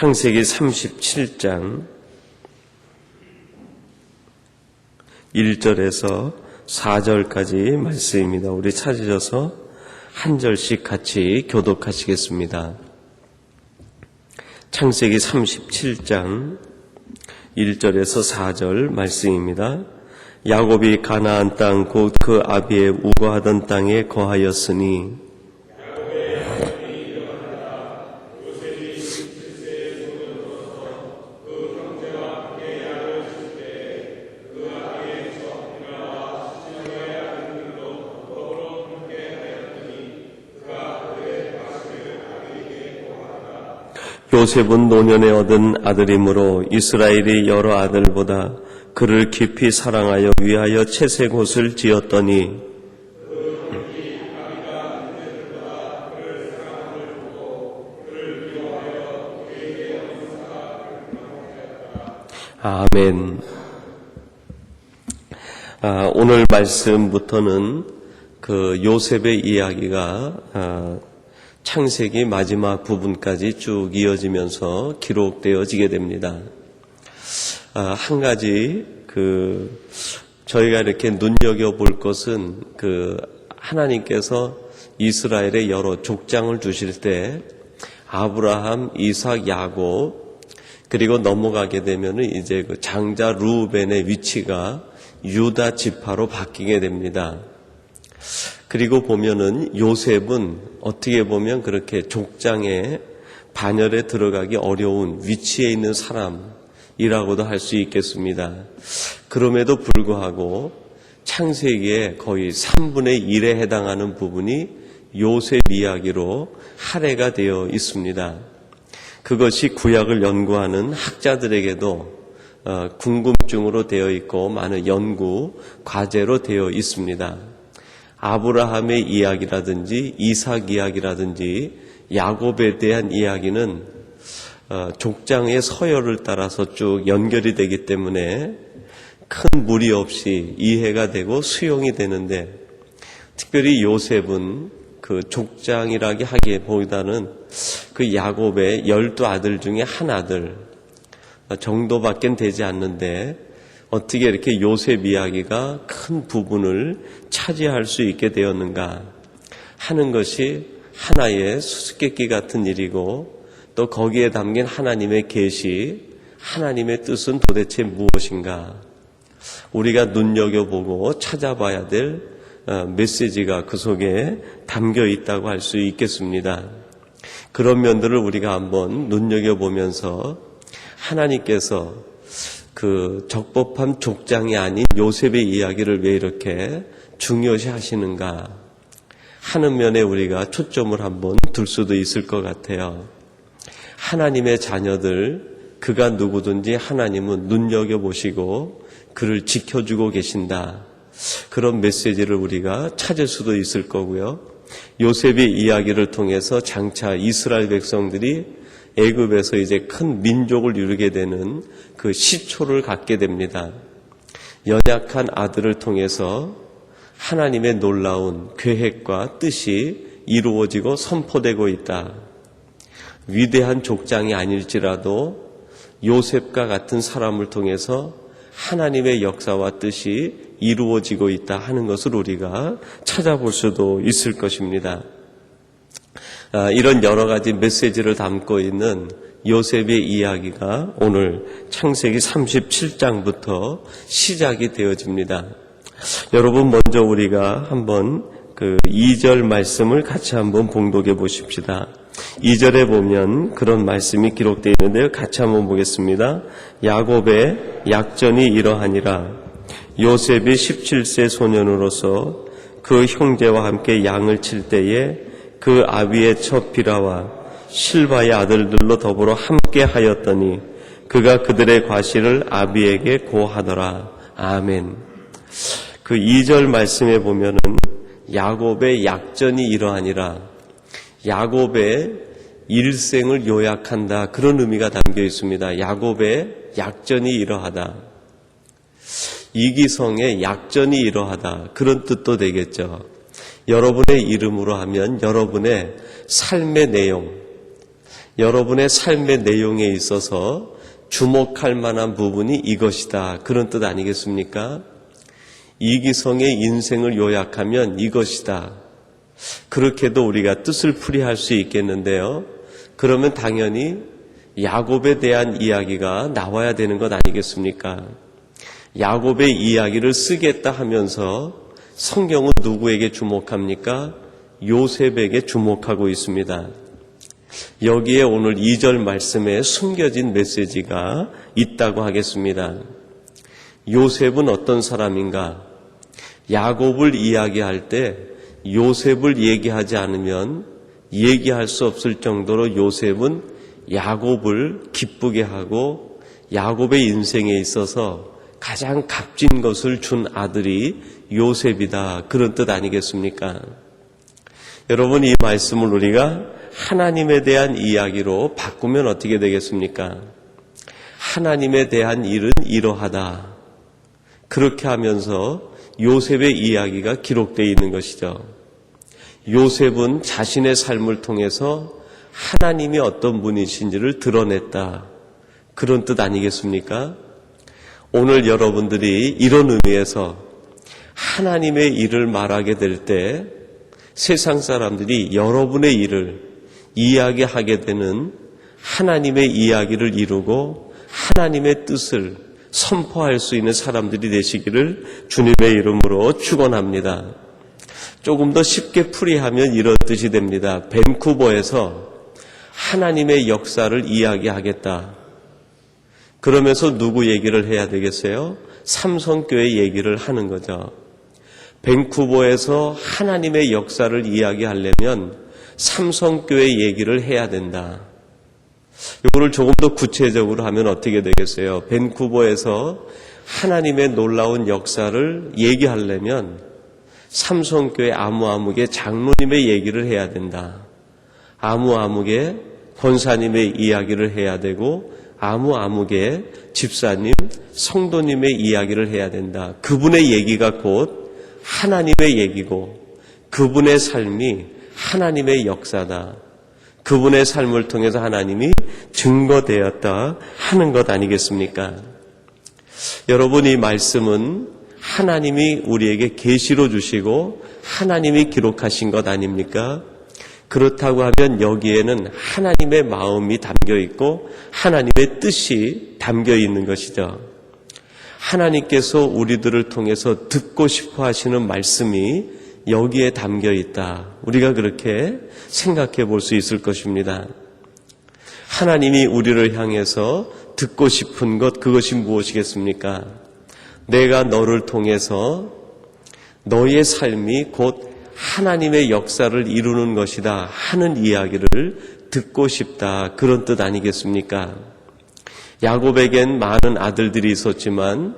창세기 37장 1절에서 4절까지 말씀입니다. 우리 찾으셔서 한 절씩 같이 교독하시겠습니다. 창세기 37장 1절에서 4절 말씀입니다. 야곱이 가나안 땅 곧 그 아비의 우거하던 땅에 거하였으니 요셉은 노년에 얻은 아들이므로 이스라엘이 여러 아들보다 그를 깊이 사랑하여 위하여 채색 옷을 지었더니 아멘. 오늘 말씀부터는 그 요셉의 이야기가 창세기 마지막 부분까지 쭉 이어지면서 기록되어지게 됩니다. 한 가지 저희가 이렇게 눈여겨볼 것은 하나님께서 이스라엘에 여러 족장을 주실 때 아브라함, 이삭, 야곱 그리고 넘어가게 되면은 이제 그 장자 루벤의 위치가 유다 지파로 바뀌게 됩니다. 그리고 보면은 요셉은 어떻게 보면 그렇게 족장에 반열에 들어가기 어려운 위치에 있는 사람이라고도 할 수 있겠습니다. 그럼에도 불구하고 창세기에 거의 3분의 1에 해당하는 부분이 요셉 이야기로 할애가 되어 있습니다. 그것이 구약을 연구하는 학자들에게도 궁금증으로 되어 있고 많은 연구 과제로 되어 있습니다. 아브라함의 이야기라든지 이삭 이야기라든지 야곱에 대한 이야기는 족장의 서열을 따라서 쭉 연결이 되기 때문에 큰 무리 없이 이해가 되고 수용이 되는데 특별히 요셉은 그 족장이라기 하기보다는 그 야곱의 12아들 중에 한 아들 정도밖에 되지 않는데 어떻게 이렇게 요셉 이야기가 큰 부분을 차지할 수 있게 되었는가 하는 것이 하나의 수수께끼 같은 일이고 또 거기에 담긴 하나님의 계시, 하나님의 뜻은 도대체 무엇인가 우리가 눈여겨보고 찾아봐야 될 메시지가 그 속에 담겨 있다고 할 수 있겠습니다. 그런 면들을 우리가 한번 눈여겨보면서 하나님께서 그 적법한 족장이 아닌 요셉의 이야기를 왜 이렇게 중요시 하시는가 하는 면에 우리가 초점을 한번 둘 수도 있을 것 같아요. 하나님의 자녀들, 그가 누구든지 하나님은 눈여겨보시고 그를 지켜주고 계신다. 그런 메시지를 우리가 찾을 수도 있을 거고요. 요셉의 이야기를 통해서 장차 이스라엘 백성들이 애굽에서 이제 큰 민족을 이루게 되는 그 시초를 갖게 됩니다. 연약한 아들을 통해서 하나님의 놀라운 계획과 뜻이 이루어지고 선포되고 있다. 위대한 족장이 아닐지라도 요셉과 같은 사람을 통해서 하나님의 역사와 뜻이 이루어지고 있다 하는 것을 우리가 찾아볼 수도 있을 것입니다. 이런 여러 가지 메시지를 담고 있는 요셉의 이야기가 오늘 창세기 37장부터 시작이 되어집니다. 여러분 먼저 우리가 한번 그 2절 말씀을 같이 한번 봉독해 보십시다. 2절에 보면 그런 말씀이 기록되어 있는데요. 같이 한번 보겠습니다. 야곱의 약전이 이러하니라. 요셉이 17세 소년으로서 그 형제와 함께 양을 칠 때에 그 아비의 첫 비라와 실바의 아들들로 더불어 함께 하였더니 그가 그들의 과실을 아비에게 고하더라. 아멘. 그 2절 말씀에 보면은 야곱의 약전이 이러하니라. 야곱의 일생을 요약한다. 그런 의미가 담겨 있습니다. 야곱의 약전이 이러하다. 이기성의 약전이 이러하다. 그런 뜻도 되겠죠. 여러분의 이름으로 하면 여러분의 삶의 내용, 여러분의 삶의 내용에 있어서 주목할 만한 부분이 이것이다. 그런 뜻 아니겠습니까? 이기성의 인생을 요약하면 이것이다. 그렇게도 우리가 뜻을 풀이할 수 있겠는데요. 그러면 당연히 야곱에 대한 이야기가 나와야 되는 것 아니겠습니까? 야곱의 이야기를 쓰겠다 하면서 성경은 누구에게 주목합니까? 요셉에게 주목하고 있습니다. 여기에 오늘 2절 말씀에 숨겨진 메시지가 있다고 하겠습니다. 요셉은 어떤 사람인가? 야곱을 이야기할 때 요셉을 얘기하지 않으면 얘기할 수 없을 정도로 요셉은 야곱을 기쁘게 하고 야곱의 인생에 있어서 가장 값진 것을 준 아들이 요셉이다. 그런 뜻 아니겠습니까? 여러분, 이 말씀을 우리가 하나님에 대한 이야기로 바꾸면 어떻게 되겠습니까? 하나님에 대한 일은 이러하다. 그렇게 하면서 요셉의 이야기가 기록되어 있는 것이죠. 요셉은 자신의 삶을 통해서 하나님이 어떤 분이신지를 드러냈다. 그런 뜻 아니겠습니까? 오늘 여러분들이 이런 의미에서 하나님의 일을 말하게 될 때 세상 사람들이 여러분의 일을 이야기하게 되는 하나님의 이야기를 이루고 하나님의 뜻을 선포할 수 있는 사람들이 되시기를 주님의 이름으로 축원합니다. 조금 더 쉽게 풀이하면 이런 뜻이 됩니다. 밴쿠버에서 하나님의 역사를 이야기하겠다. 그러면서 누구 얘기를 해야 되겠어요? 삼성교회 얘기를 하는 거죠. 밴쿠버에서 하나님의 역사를 이야기하려면 삼성교회 얘기를 해야 된다. 이거를 조금 더 구체적으로 하면 어떻게 되겠어요? 밴쿠버에서 하나님의 놀라운 역사를 얘기하려면 삼성교회 아무아무개 장로님의 얘기를 해야 된다. 아무아무개 권사님의 이야기를 해야 되고 아무아무개 집사님, 성도님의 이야기를 해야 된다. 그분의 얘기가 곧 하나님의 얘기고 그분의 삶이 하나님의 역사다. 그분의 삶을 통해서 하나님이 증거되었다 하는 것 아니겠습니까? 여러분, 이 말씀은 하나님이 우리에게 계시로 주시고 하나님이 기록하신 것 아닙니까? 그렇다고 하면 여기에는 하나님의 마음이 담겨 있고 하나님의 뜻이 담겨 있는 것이죠. 하나님께서 우리들을 통해서 듣고 싶어 하시는 말씀이 여기에 담겨 있다. 우리가 그렇게 생각해 볼 수 있을 것입니다. 하나님이 우리를 향해서 듣고 싶은 것, 그것이 무엇이겠습니까? 내가 너를 통해서 너의 삶이 곧 하나님의 역사를 이루는 것이다 하는 이야기를 듣고 싶다. 그런 뜻 아니겠습니까? 야곱에겐 많은 아들들이 있었지만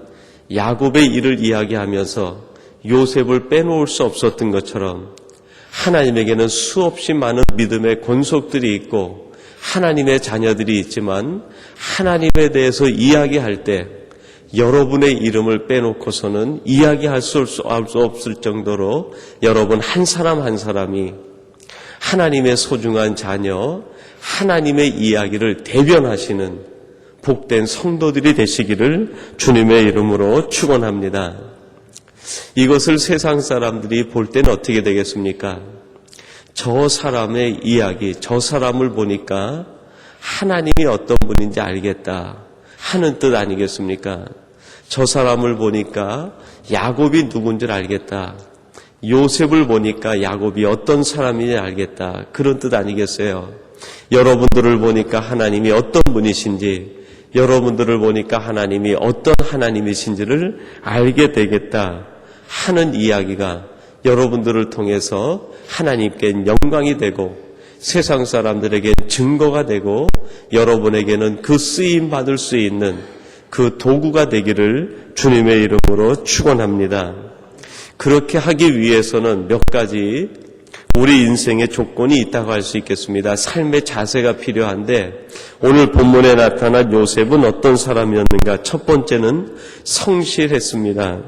야곱의 일을 이야기하면서 요셉을 빼놓을 수 없었던 것처럼 하나님에게는 수없이 많은 믿음의 권속들이 있고 하나님의 자녀들이 있지만 하나님에 대해서 이야기할 때 여러분의 이름을 빼놓고서는 이야기할 수 없을 정도로 여러분 한 사람 한 사람이 하나님의 소중한 자녀, 하나님의 이야기를 대변하시는 복된 성도들이 되시기를 주님의 이름으로 축원합니다. 이것을 세상 사람들이 볼 때는 어떻게 되겠습니까? 저 사람의 이야기, 저 사람을 보니까 하나님이 어떤 분인지 알겠다 하는 뜻 아니겠습니까? 저 사람을 보니까 야곱이 누군지 알겠다. 요셉을 보니까 야곱이 어떤 사람인지 알겠다. 그런 뜻 아니겠어요? 여러분들을 보니까 하나님이 어떤 분이신지, 여러분들을 보니까 하나님이 어떤 하나님이신지를 알게 되겠다 하는 이야기가 여러분들을 통해서 하나님께 영광이 되고 세상 사람들에게 증거가 되고 여러분에게는 그 쓰임 받을 수 있는 그 도구가 되기를 주님의 이름으로 축원합니다. 그렇게 하기 위해서는 몇 가지 우리 인생의 조건이 있다고 할 수 있겠습니다. 삶의 자세가 필요한데 오늘 본문에 나타난 요셉은 어떤 사람이었는가? 첫 번째는 성실했습니다.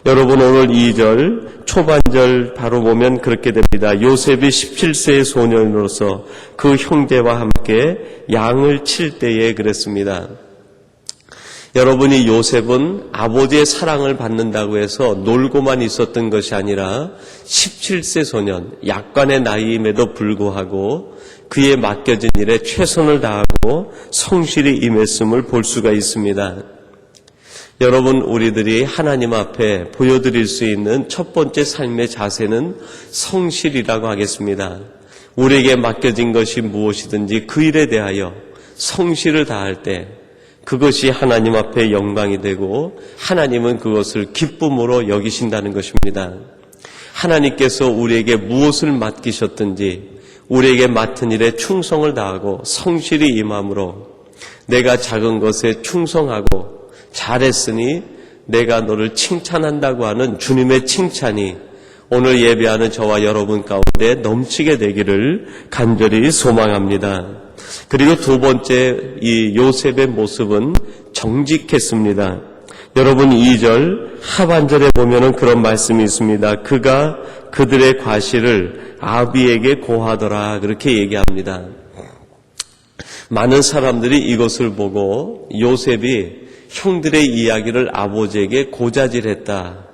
여러분 오늘 2절 초반절 바로 보면 그렇게 됩니다. 요셉이 17세의 소년으로서 그 형제와 함께 양을 칠 때에 그랬습니다. 여러분이 요셉은 아버지의 사랑을 받는다고 해서 놀고만 있었던 것이 아니라 17세 소년, 약간의 나이임에도 불구하고 그에 맡겨진 일에 최선을 다하고 성실히 임했음을 볼 수가 있습니다. 여러분, 우리들이 하나님 앞에 보여드릴 수 있는 첫 번째 삶의 자세는 성실이라고 하겠습니다. 우리에게 맡겨진 것이 무엇이든지 그 일에 대하여 성실을 다할 때 그것이 하나님 앞에 영광이 되고 하나님은 그것을 기쁨으로 여기신다는 것입니다. 하나님께서 우리에게 무엇을 맡기셨든지 우리에게 맡은 일에 충성을 다하고 성실히 임함으로 내가 작은 것에 충성하고 잘했으니 내가 너를 칭찬한다고 하는 주님의 칭찬이 오늘 예배하는 저와 여러분 가운데 넘치게 되기를 간절히 소망합니다. 그리고 두 번째, 이 요셉의 모습은 정직했습니다. 여러분 2절 하반절에 보면은 그런 말씀이 있습니다. 그가 그들의 과실을 아비에게 고하더라 그렇게 얘기합니다. 많은 사람들이 이것을 보고 요셉이 형들의 이야기를 아버지에게 고자질했다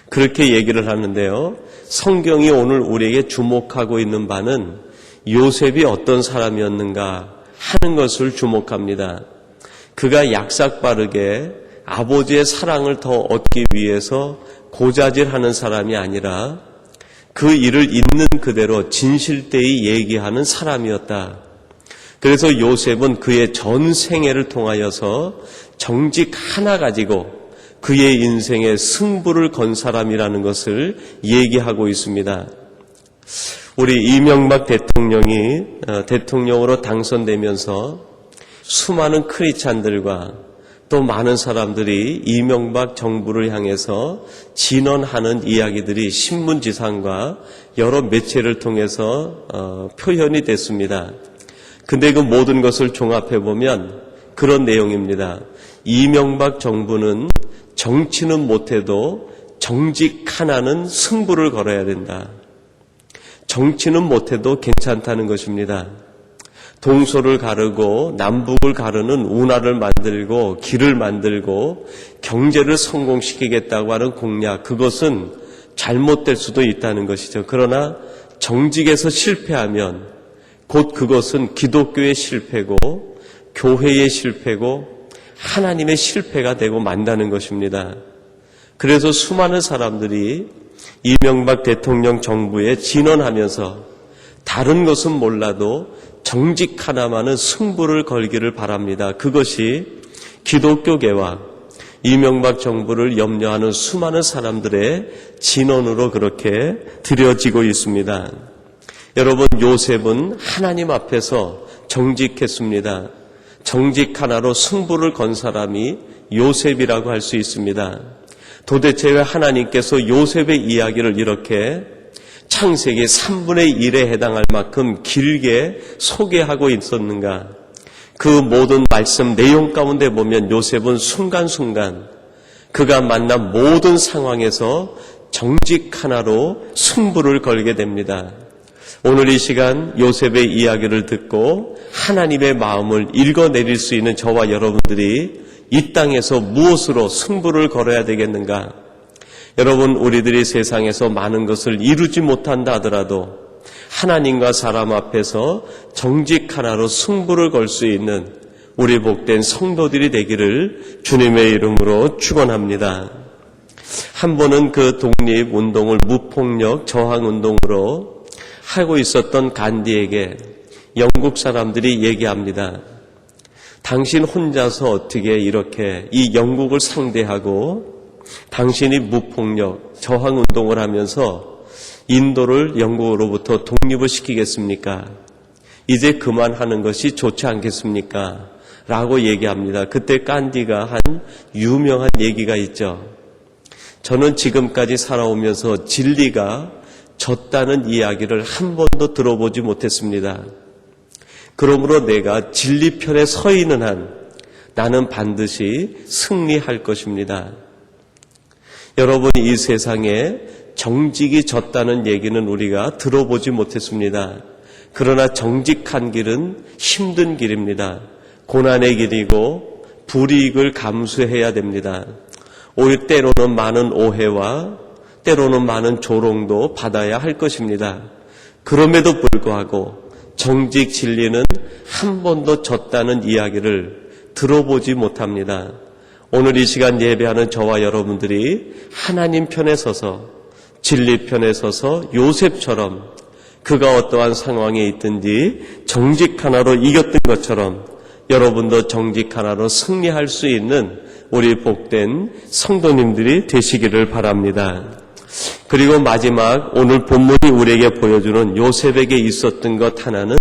그렇게 얘기를 하는데요. 성경이 오늘 우리에게 주목하고 있는 바는 요셉이 어떤 사람이었는가 하는 것을 주목합니다. 그가 약삭빠르게 아버지의 사랑을 더 얻기 위해서 고자질하는 사람이 아니라 그 일을 있는 그대로 진실되이 얘기하는 사람이었다. 그래서 요셉은 그의 전 생애를 통하여서 정직 하나 가지고 그의 인생에 승부를 건 사람이라는 것을 얘기하고 있습니다. 우리 이명박 대통령이 대통령으로 당선되면서 수많은 크리스찬들과 또 많은 사람들이 이명박 정부를 향해서 진언하는 이야기들이 신문지상과 여러 매체를 통해서 표현이 됐습니다. 근데 그 모든 것을 종합해보면 그런 내용입니다. 이명박 정부는 정치는 못해도 정직 하나는 승부를 걸어야 된다. 정치는 못해도 괜찮다는 것입니다. 동서를 가르고 남북을 가르는 운하를 만들고 길을 만들고 경제를 성공시키겠다고 하는 공약, 그것은 잘못될 수도 있다는 것이죠. 그러나 정직에서 실패하면 곧 그것은 기독교의 실패고 교회의 실패고 하나님의 실패가 되고 만다는 것입니다. 그래서 수많은 사람들이 이명박 대통령 정부에 진언하면서 다른 것은 몰라도 정직 하나만은 승부를 걸기를 바랍니다. 그것이 기독교계와 이명박 정부를 염려하는 수많은 사람들의 진언으로 그렇게 드려지고 있습니다. 여러분, 요셉은 하나님 앞에서 정직했습니다. 정직 하나로 승부를 건 사람이 요셉이라고 할 수 있습니다. 도대체 왜 하나님께서 요셉의 이야기를 이렇게 창세기 3분의 1에 해당할 만큼 길게 소개하고 있었는가? 그 모든 말씀 내용 가운데 보면 요셉은 순간순간 그가 만난 모든 상황에서 정직 하나로 승부를 걸게 됩니다. 오늘 이 시간 요셉의 이야기를 듣고 하나님의 마음을 읽어내릴 수 있는 저와 여러분들이 이 땅에서 무엇으로 승부를 걸어야 되겠는가? 여러분, 우리들이 세상에서 많은 것을 이루지 못한다 하더라도 하나님과 사람 앞에서 정직 하나로 승부를 걸 수 있는 우리 복된 성도들이 되기를 주님의 이름으로 축원합니다. 한 번은 그 독립운동을 무폭력 저항운동으로 하고 있었던 간디에게 영국 사람들이 얘기합니다. 당신 혼자서 어떻게 이렇게 이 영국을 상대하고 당신이 무폭력 저항운동을 하면서 인도를 영국으로부터 독립을 시키겠습니까? 이제 그만하는 것이 좋지 않겠습니까? 라고 얘기합니다. 그때 간디가 한 유명한 얘기가 있죠. 저는 지금까지 살아오면서 진리가 졌다는 이야기를 한 번도 들어보지 못했습니다. 그러므로 내가 진리 편에 서 있는 한 나는 반드시 승리할 것입니다. 여러분, 이 세상에 정직이 졌다는 얘기는 우리가 들어보지 못했습니다. 그러나 정직한 길은 힘든 길입니다. 고난의 길이고 불이익을 감수해야 됩니다. 오히려 때로는 많은 오해와 때로는 많은 조롱도 받아야 할 것입니다. 그럼에도 불구하고 정직 진리는 한 번도 졌다는 이야기를 들어보지 못합니다. 오늘 이 시간 예배하는 저와 여러분들이 하나님 편에 서서 진리 편에 서서 요셉처럼 그가 어떠한 상황에 있든지 정직 하나로 이겼던 것처럼 여러분도 정직 하나로 승리할 수 있는 우리 복된 성도님들이 되시기를 바랍니다. 그리고 마지막 오늘 본문이 우리에게 보여주는 요셉에게 있었던 것 하나는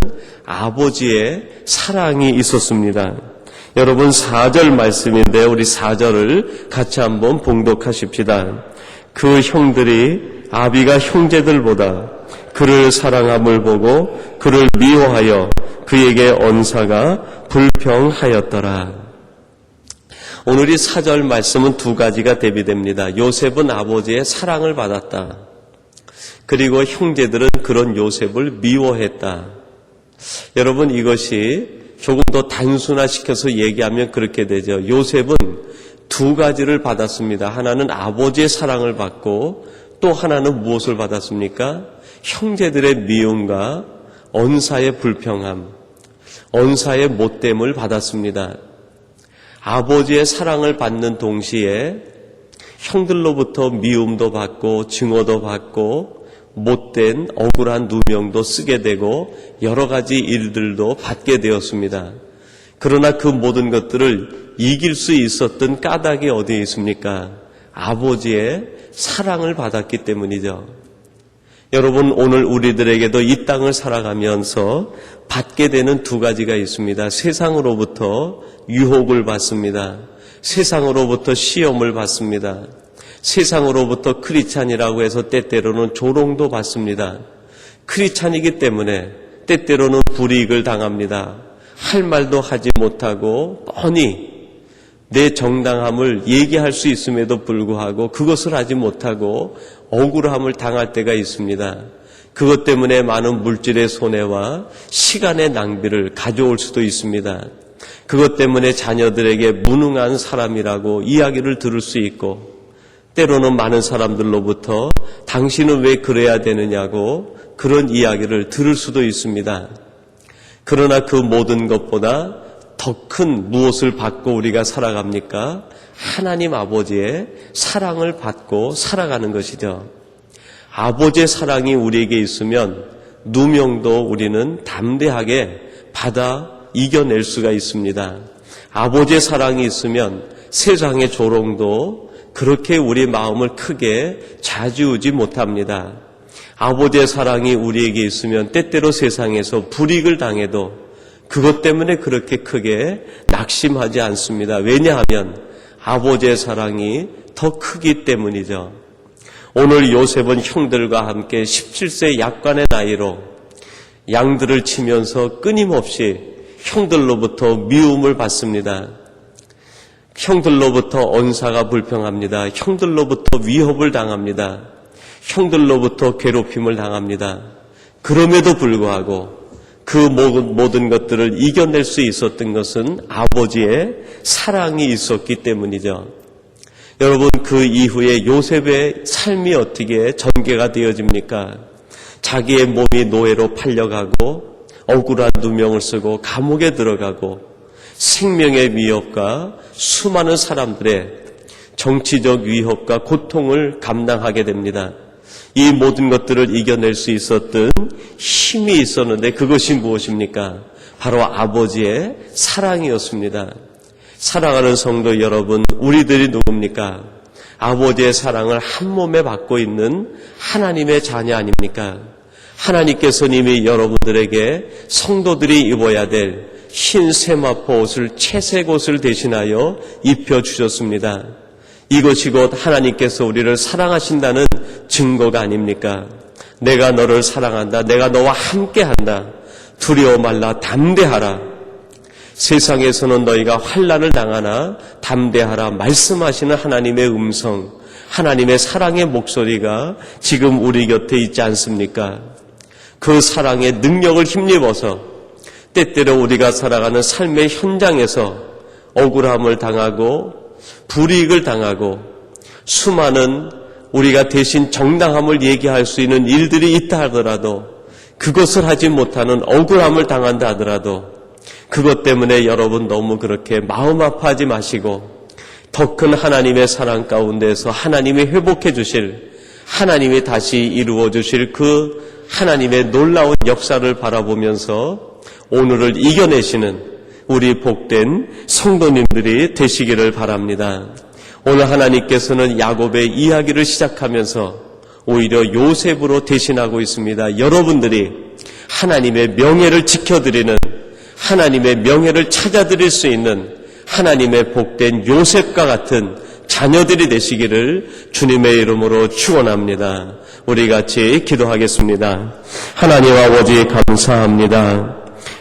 아버지의 사랑이 있었습니다. 여러분 4절 말씀인데 우리 4절을 같이 한번 봉독하십시다. 그 형들이 아비가 형제들보다 그를 사랑함을 보고 그를 미워하여 그에게 언사가 불평하였더라. 오늘 이 4절 말씀은 두 가지가 대비됩니다. 요셉은 아버지의 사랑을 받았다. 그리고 형제들은 그런 요셉을 미워했다. 여러분 이것이 조금 더 단순화시켜서 얘기하면 그렇게 되죠. 요셉은 두 가지를 받았습니다. 하나는 아버지의 사랑을 받고 또 하나는 무엇을 받았습니까? 형제들의 미움과 언사의 불평함, 언사의 못됨을 받았습니다. 아버지의 사랑을 받는 동시에 형들로부터 미움도 받고 증오도 받고 못된 억울한 누명도 쓰게 되고 여러 가지 일들도 받게 되었습니다. 그러나 그 모든 것들을 이길 수 있었던 까닭이 어디에 있습니까? 아버지의 사랑을 받았기 때문이죠. 여러분 오늘 우리들에게도 이 땅을 살아가면서 받게 되는 두 가지가 있습니다. 세상으로부터 유혹을 받습니다. 세상으로부터 시험을 받습니다. 세상으로부터 크리스찬이라고 해서 때때로는 조롱도 받습니다. 크리스찬이기 때문에 때때로는 불이익을 당합니다. 할 말도 하지 못하고 뻔히 내 정당함을 얘기할 수 있음에도 불구하고 그것을 하지 못하고 억울함을 당할 때가 있습니다. 그것 때문에 많은 물질의 손해와 시간의 낭비를 가져올 수도 있습니다. 그것 때문에 자녀들에게 무능한 사람이라고 이야기를 들을 수 있고 때로는 많은 사람들로부터 당신은 왜 그래야 되느냐고 그런 이야기를 들을 수도 있습니다. 그러나 그 모든 것보다 더 큰 무엇을 받고 우리가 살아갑니까? 하나님 아버지의 사랑을 받고 살아가는 것이죠. 아버지의 사랑이 우리에게 있으면 누명도 우리는 담대하게 받아 이겨낼 수가 있습니다. 아버지의 사랑이 있으면 세상의 조롱도 그렇게 우리 마음을 크게 좌지우지 못합니다. 아버지의 사랑이 우리에게 있으면 때때로 세상에서 불이익을 당해도 그것 때문에 그렇게 크게 낙심하지 않습니다. 왜냐하면 아버지의 사랑이 더 크기 때문이죠. 오늘 요셉은 형들과 함께 17세 약간의 나이로 양들을 치면서 끊임없이 형들로부터 미움을 받습니다. 형들로부터 언사가 불평합니다. 형들로부터 위협을 당합니다. 형들로부터 괴롭힘을 당합니다. 그럼에도 불구하고 그 모든 것들을 이겨낼 수 있었던 것은 아버지의 사랑이 있었기 때문이죠. 여러분 그 이후에 요셉의 삶이 어떻게 전개가 되어집니까? 자기의 몸이 노예로 팔려가고 억울한 누명을 쓰고 감옥에 들어가고 생명의 위협과 수많은 사람들의 정치적 위협과 고통을 감당하게 됩니다. 이 모든 것들을 이겨낼 수 있었던 힘이 있었는데 그것이 무엇입니까? 바로 아버지의 사랑이었습니다. 사랑하는 성도 여러분, 우리들이 누굽니까? 아버지의 사랑을 한 몸에 받고 있는 하나님의 자녀 아닙니까? 하나님께서는 이미 여러분들에게 성도들이 입어야 될 흰 세마포 옷을 채색 옷을 대신하여 입혀주셨습니다. 이것이 곧 하나님께서 우리를 사랑하신다는 증거가 아닙니까? 내가 너를 사랑한다. 내가 너와 함께한다. 두려워 말라. 담대하라. 세상에서는 너희가 환난을 당하나 담대하라. 말씀하시는 하나님의 음성, 하나님의 사랑의 목소리가 지금 우리 곁에 있지 않습니까? 그 사랑의 능력을 힘입어서 때때로 우리가 살아가는 삶의 현장에서 억울함을 당하고 불이익을 당하고 수많은 우리가 대신 정당함을 얘기할 수 있는 일들이 있다 하더라도 그것을 하지 못하는 억울함을 당한다 하더라도 그것 때문에 여러분 너무 그렇게 마음 아파하지 마시고 더 큰 하나님의 사랑 가운데서 하나님이 회복해 주실, 하나님이 다시 이루어 주실 그 하나님의 놀라운 역사를 바라보면서 오늘을 이겨내시는 우리 복된 성도님들이 되시기를 바랍니다. 오늘 하나님께서는 야곱의 이야기를 시작하면서 오히려 요셉으로 대신하고 있습니다. 여러분들이 하나님의 명예를 지켜드리는, 하나님의 명예를 찾아드릴 수 있는 하나님의 복된 요셉과 같은 자녀들이 되시기를 주님의 이름으로 축원합니다. 우리 같이 기도하겠습니다. 하나님 아버지 감사합니다.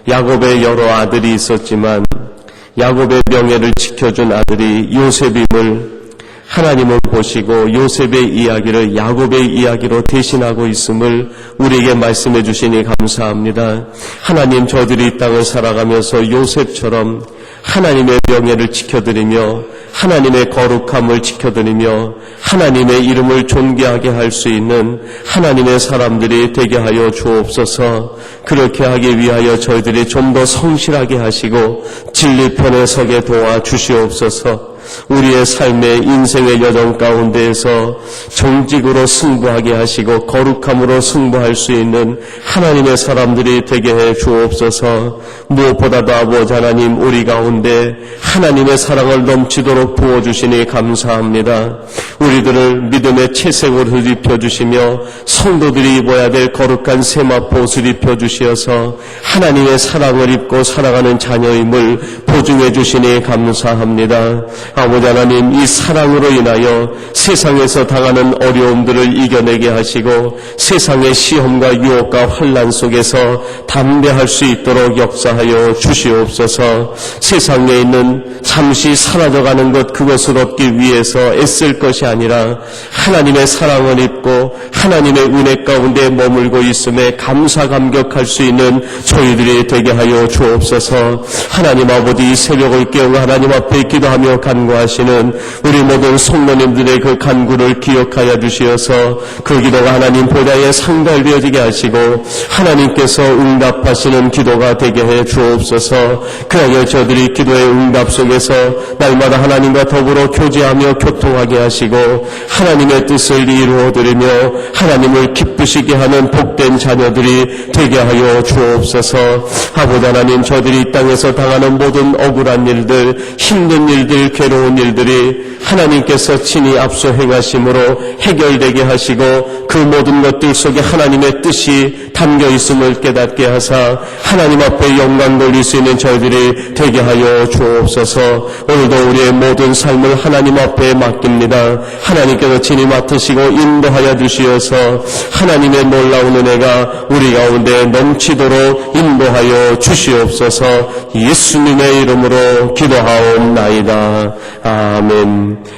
야곱의 여러 아들이 있었지만 야곱의 명예를 지켜준 아들이 요셉임을 하나님은 보시고 요셉의 이야기를 야곱의 이야기로 대신하고 있음을 우리에게 말씀해 주시니 감사합니다. 하나님, 저들이 이 땅을 살아가면서 요셉처럼 하나님의 명예를 지켜드리며 하나님의 거룩함을 지켜드리며 하나님의 이름을 존귀하게 할 수 있는 하나님의 사람들이 되게 하여 주옵소서. 그렇게 하기 위하여 저희들이 좀 더 성실하게 하시고 진리편에 서게 도와주시옵소서. 우리의 삶의 인생의 여정 가운데에서 정직으로 승부하게 하시고 거룩함으로 승부할 수 있는 하나님의 사람들이 되게 해 주옵소서. 무엇보다도 아버지 하나님, 우리 가운데 하나님의 사랑을 넘치도록 부어주시니 감사합니다. 우리들을 믿음의 채색으로 입혀주시며 성도들이 입어야 될 거룩한 세마포 옷을 입혀주시어서 하나님의 사랑을 입고 살아가는 자녀임을 보증해 주시니 감사합니다. 아버지 하나님, 이 사랑으로 인하여 세상에서 당하는 어려움들을 이겨내게 하시고 세상의 시험과 유혹과 환난 속에서 담대할 수 있도록 역사하여 주시옵소서. 세상에 있는 잠시 사라져가는 것, 그것을 얻기 위해서 애쓸 것이 아니라 하나님의 사랑을 입고 하나님의 은혜 가운데 머물고 있음에 감사 감격할 수 있는 저희들이 되게 하여 주옵소서. 하나님 아버지, 이 새벽을 깨우고 하나님 앞에 기도하며 간구하시는 우리 모든 성도님들의 그 간구를 기억하여 주시어서 그 기도가 하나님 보좌에 상달되어지게 하시고 하나님께서 응답하시는 기도가 되게 해 주옵소서. 그러하여 저들이 기도의 응답 속에서 날마다 하나님과 더불어 교제하며 교통하게 하시고 하나님의 뜻을 이루어드리며 하나님을 기쁘시게 하는 복된 자녀들이 되게 하여 주옵소서. 아버지 하나님, 저들이 이 땅에서 당하는 모든 억울한 일들, 힘든 일들, 괴로운 일들이 하나님께서 친히 앞서 행하심으로 해결되게 하시고 그 모든 것들 속에 하나님의 뜻이 담겨 있음을 깨닫게 하사 하나님 앞에 영광 돌릴 수 있는 저희들이 되게 하여 주옵소서. 오늘도 우리의 모든 삶을 하나님 앞에 맡깁니다. 하나님께서 친히 맡으시고 인도하여 주시어서 하나님의 놀라운 은혜가 우리 가운데 넘치도록 인도하여 주시옵소서. 예수님의 이름으로 기도하옵나이다. 아멘.